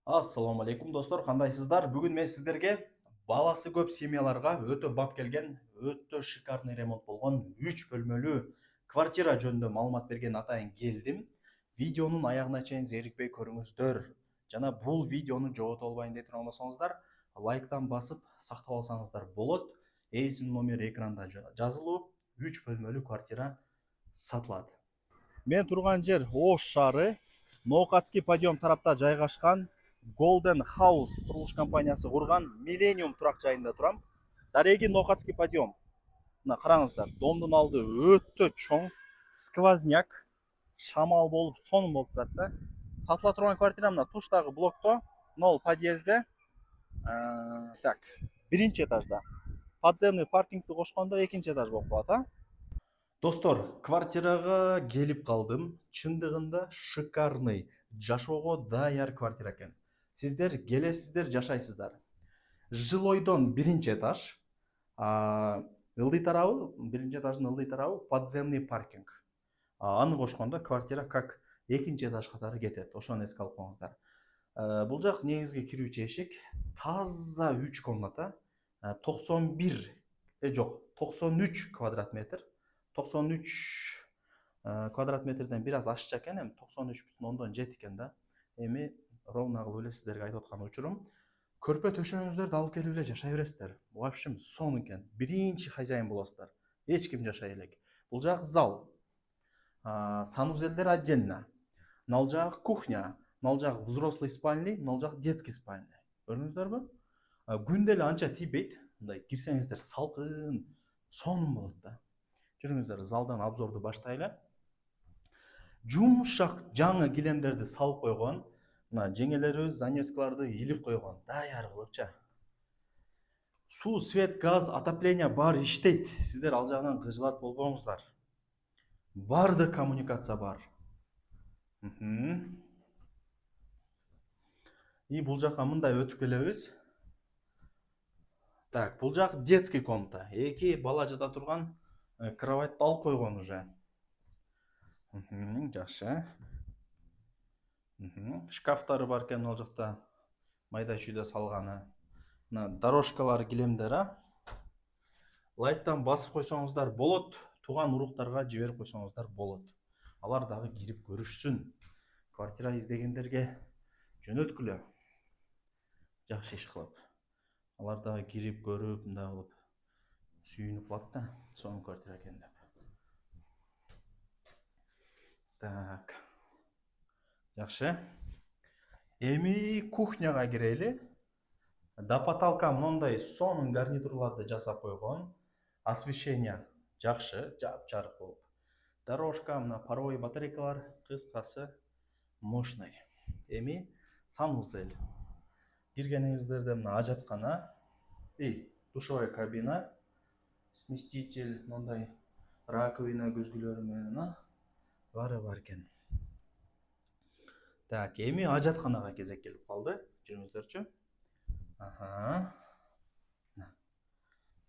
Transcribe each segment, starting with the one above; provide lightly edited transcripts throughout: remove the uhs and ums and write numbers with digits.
Ассаламу алейкум достор, кандайсыздар? Бүгүн мен сиздерге баласы көп семьяларга өтө бап келген, өтө шикарный ремонт болгон 3 бөлмөлүү квартира жөнүндө маалымат берген атайын келдим. Видеонун аягына чейин зерикпей көрүңүздөр. Жана бул видеону жогото албайын дей турган болсоңуздар, лайктан басып сактап алсаңыздар болот. Эйсин номери экранда жазылуу, 3 бөлмөлүү квартира сатылат. Мен турган жер Ош шаары, Ноокатский подъем тарапта жайгашкан. Golden House курулуш компаниясы курган Millennium турак жайында турам. Дареги Ноокатский подъем. Мына караңыздар, домдун алды өтө чоң, сквозняк, шамал болуп, сонун болуп турат да. Сатыла турган квартира мына туштагы блокто, 0 подъездде. Так, биринчи этажда. Подземный паркингти кошкондо экинчи этаж болуп калат, а? Достор, квартирага келип калдым. Чындыгында шикарный, жашоого даяр квартира экен. Сиздер келесиздер, жашайсыздар. Жилойдон биринчи этаж, ылдый тарабы, биринчи этаждын ылдый тарабы подземный паркинг. Аны кошкондо квартира как экинчи этаж катары кетет. Ошону эске алып коюңуздар. Бул жак негизги кирүүчү эшик, таза 3 комната, 91 жок, 93 квадрат метр. 93 квадрат метрден бир аз ашча экен, эми 93,7 экен да. Эми ровно кылып эле сиздерге айтып аткан учурум. Көрпө төшөгүңүздөрдү алып келип эле жашай бересиздер. В общем, сонун экен. Биринчи хозяин болосуздар. Эч ким жашай элек. Бул жак зал. Санузелдер отдельно. Мына жак кухня, мына жак взрослый спальный, мына жак детский спальный. Көрдүңүздөрбү? Күндө эле анча тийбейт. Мындай кирсеңиздер салкын, сонун болот да. Жүрүңүздөр, залдан обзорду баштайлы. Жумшак жаңы килемдерди салып койгон. Мына жеңелерибиз занёскаларды илип койгон, даяр кылыпчы. Суу, свет, газ, отопление бар иштейт. Сиздер ал жагынан кыжылат болбоңуздар. Бардык коммуникация бар. И бул жака мындай өтүп келебиз. Так, бул жак детский комната. Эки бала жата турган кроватьты алып койгон уже. Жакшы. Шкафтары бар экен ал жакта. Майда чүйдө салганы. Мына дорожкалар, килемдер, лайктан басып койсоңуздар болот. Туган уруктарга жиберип койсоңуздар болот. Алар дагы кирип көрүшсүн. Квартира издегендерге жөнөткүлө. Жакшы иш кылып. Алар дагы кирип көрүп, мындай кылып сүйүнүп калат да, сонун квартира экен деп. Так. Жакшы. Эми кухняга кирели. До потолка мындай сонун гарнитурларды жасап койгон. Освещение жакшы, жап-жарык болуп. Дорожка, мына паровой батарейкалар, кыскасы мощный. Эми санузел. Киргениңиздерде мына ажаткана, душевая кабина, сместитель, мындай раковина көзгүлөрү менен бары бар экен. Так, эми ажатканага кезек келип калды. Жүрүңүздөрчү.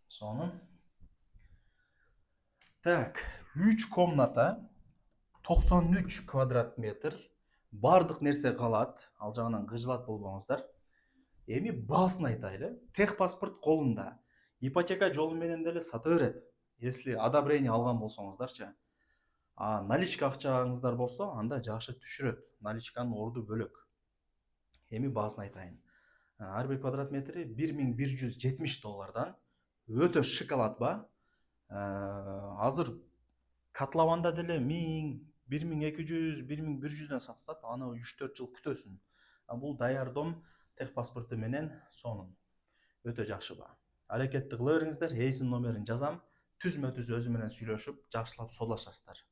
Сонун. Так, 3 комната, 93 квадрат метр. Бардык нерсе калат. Ал жагынан кыжылат болбоңуздар. Эми баасын айтайлы. Техпаспорт колунда. Ипотека жолу менен деле сата берет. Если одобрение алган болсоңуздарчы. Наличка акчаңыздар болсо, анда жакшы түшүрөт. Наличканын орду бөлөк. Эми баасын айтайын. Ар бир квадрат метри $1170. Өтө шоколад ба. Азыр котлованда деле 1000, 1200, 1100дөн сатылат. Аны 3-4 жыл күтөсүн. Бул даяр дом техпаспорту менен сонун. Өтө жакшы ба. Аракетти кыла бериңиздер. Эйсин номерин жазам. Түзмө-түз өзү менен сүйлөшүп, жакшылап содашасыздар.